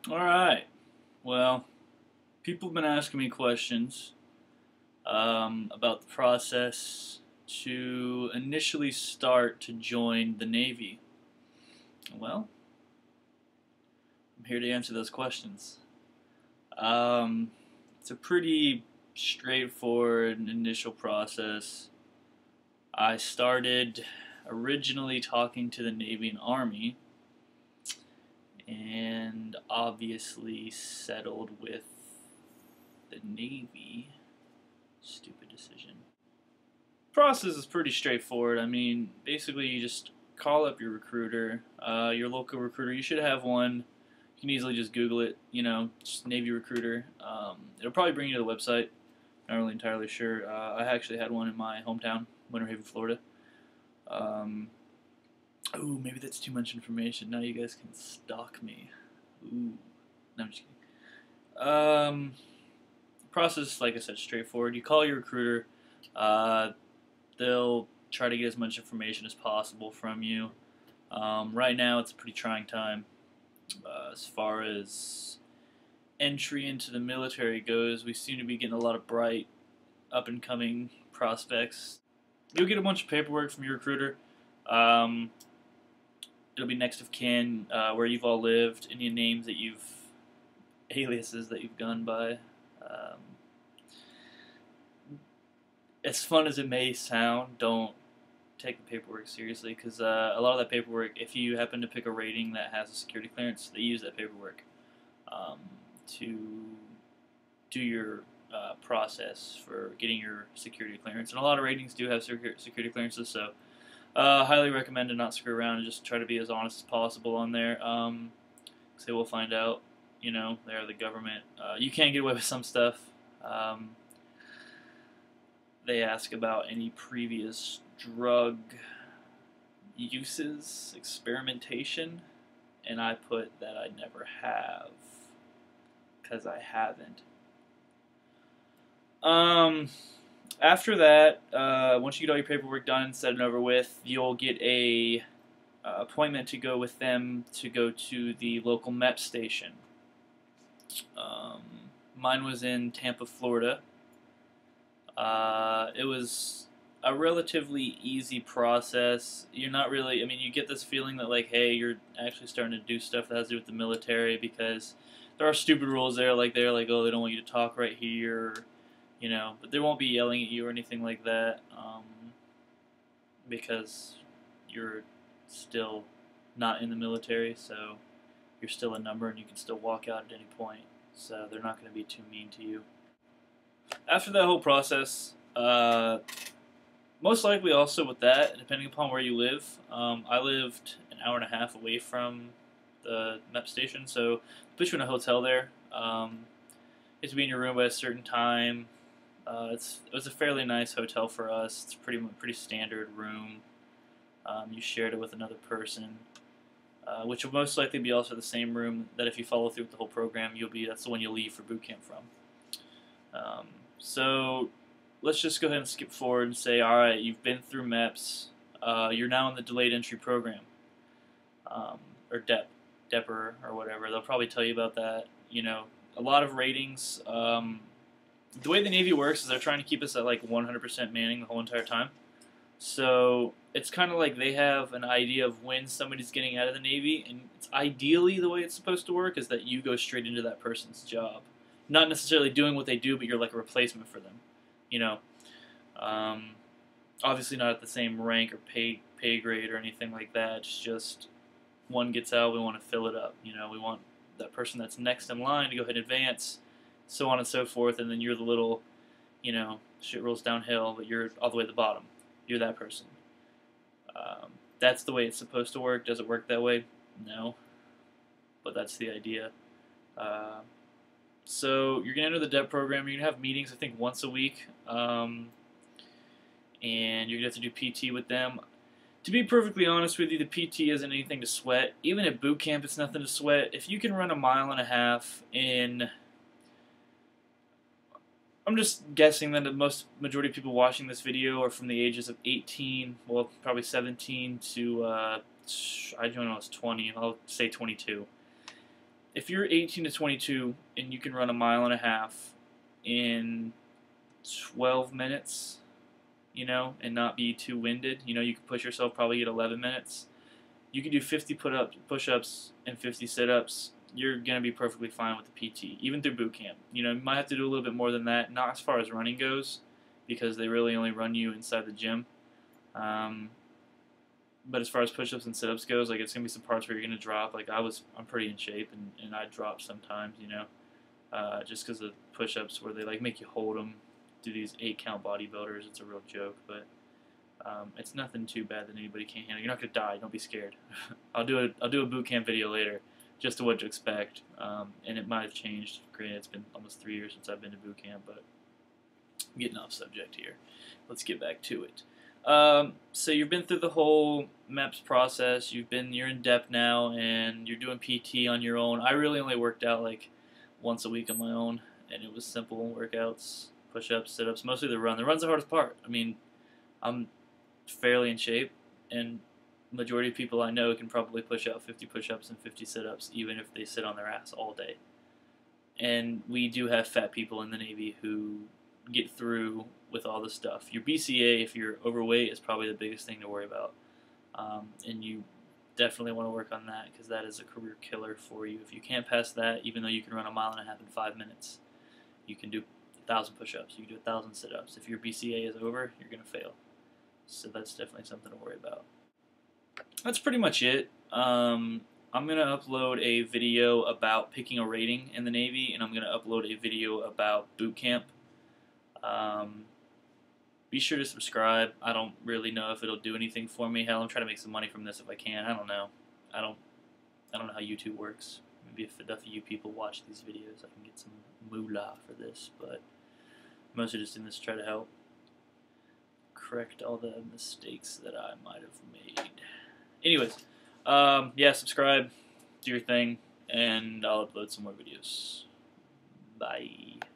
Alright, well, people have been asking me questions about the process to initially start to join the Navy. Well, I'm here to answer those questions. Um, it's a pretty straightforward initial process. I started originally talking to the Navy and Army, and obviously settled with the Navy. Stupid decision. Process is pretty straightforward. I mean, basically, you just call up your recruiter, your local recruiter. You should have one. You can easily just Google it. Just Navy recruiter. It'll probably bring you to the website. Not really entirely sure. I actually had one in my hometown, Winter Haven, Florida. Ooh, maybe that's too much information. Now you guys can stalk me. Ooh, no, I'm just kidding. Process, like I said, straightforward. You call your recruiter. Uh, they'll try to get as much information as possible from you. Right now, it's a pretty trying time as far as entry into the military goes. We seem to be getting a lot of bright, up and coming prospects. You'll get a bunch of paperwork from your recruiter. Um, it'll be next of kin, where you've all lived, any names that aliases that you've gone by. Um, as fun as it may sound, don't take the paperwork seriously, because a lot of that paperwork, if you happen to pick a rating that has a security clearance, they use that paperwork um, to do your process for getting your security clearance. And a lot of ratings do have security clearances, so highly recommend to not screw around and just try to be as honest as possible on there. Because they will find out, they're the government. You can get away with some stuff. Um, they ask about any previous drug uses, experimentation, and I put that I never have, because I haven't. After that, once you get all your paperwork done and set it over with, you'll get a appointment to go with them to go to the local MEP station. Um, Mine was in Tampa, Florida. It was a relatively easy process. You're not really, I mean, you get this feeling that, like, hey, you're actually starting to do stuff that has to do with the military, because there are stupid rules there, like, oh, they don't want you to talk right here, but they won't be yelling at you or anything like that, because you're still not in the military, so you're still a number and you can still walk out at any point, so they're not going to be too mean to you. After that whole process, most likely also with that, depending upon where you live, I lived an hour and a half away from the MEP station, so they put you in a hotel there. You have to be in your room by a certain time. It was a fairly nice hotel for us. It's pretty standard room. You shared it with another person, which will most likely be also the same room that if you follow through with the whole program, that's the one you'll leave for boot camp from. So let's just go ahead and skip forward and say, all right, you've been through MEPS. You're now in the delayed entry program, or DEPR or whatever. They'll probably tell you about that. A lot of ratings. The way the Navy works is they're trying to keep us at like 100% manning the whole entire time. So it's kind of like they have an idea of when somebody's getting out of the Navy, and it's ideally the way it's supposed to work is that you go straight into that person's job. Not necessarily doing what they do, but you're like a replacement for them. You know, um, Obviously not at the same rank or pay grade or anything like that. It's just one gets out, we want to fill it up. We want that person that's next in line to go ahead and advance, so on and so forth. And then you're the little, shit rolls downhill, but you're all the way at the bottom. You're that person. That's the way it's supposed to work. Does it work that way? No, but that's the idea. Uh, so you're gonna enter the DEP program. You're gonna have meetings, I think, once a week, and you're gonna have to do PT with them. To be perfectly honest with you, the PT isn't anything to sweat. Even at boot camp, it's nothing to sweat. If you can run a mile and a half in, I'm just guessing that the majority of people watching this video are from the ages of 18, well, probably 17 to, I don't know, it's 20, I'll say 22. if you're 18 to 22 and you can run a mile and a half in 12 minutes, you know, and not be too winded, you know, you can push yourself probably at 11 minutes. You can do 50 push-ups and 50 sit-ups. You're going to be perfectly fine with the PT, even through boot camp. You know, you might have to do a little bit more than that, not as far as running goes, because they really only run you inside the gym. But as far as push-ups and sit-ups goes, like, it's going to be some parts where you're going to drop. Like, I'm pretty in shape, and I drop sometimes, you know, just because of push-ups where they, like, make you hold them, do these 8-count bodybuilders. It's a real joke, but it's nothing too bad that anybody can't handle. You're not going to die. Don't be scared. I'll do a boot camp video later, just to what to expect, and it might have changed. Granted, it's been almost 3 years since I've been to boot camp, but I'm getting off subject here. Let's get back to it. So you've been through the whole MEPS process. You're in depth now, and you're doing PT on your own. I really only worked out like once a week on my own, and it was simple workouts, push-ups, sit-ups, mostly the run. The run's the hardest part. I mean, I'm fairly in shape, and majority of people I know can probably push out 50 push-ups and 50 sit-ups, even if they sit on their ass all day. And we do have fat people in the Navy who get through with all this stuff. Your BCA, if you're overweight, is probably the biggest thing to worry about. And you definitely want to work on that, because that is a career killer for you. If you can't pass that, even though you can run a mile and a half in 5 minutes, you can do 1,000 push-ups, you can do 1,000 sit-ups. If your BCA is over, you're going to fail. So that's definitely something to worry about. That's pretty much it. I'm going to upload a video about picking a rating in the Navy, and I'm going to upload a video about boot camp. Be sure to subscribe. I don't really know if it'll do anything for me. Hell, I'm trying to make some money from this if I can. I don't know. I don't know how YouTube works. Maybe if enough of you people watch these videos, I can get some moolah for this. But I'm mostly just doing this to try to help correct all the mistakes that I might have made. Anyways, yeah, subscribe, do your thing, and I'll upload some more videos. Bye.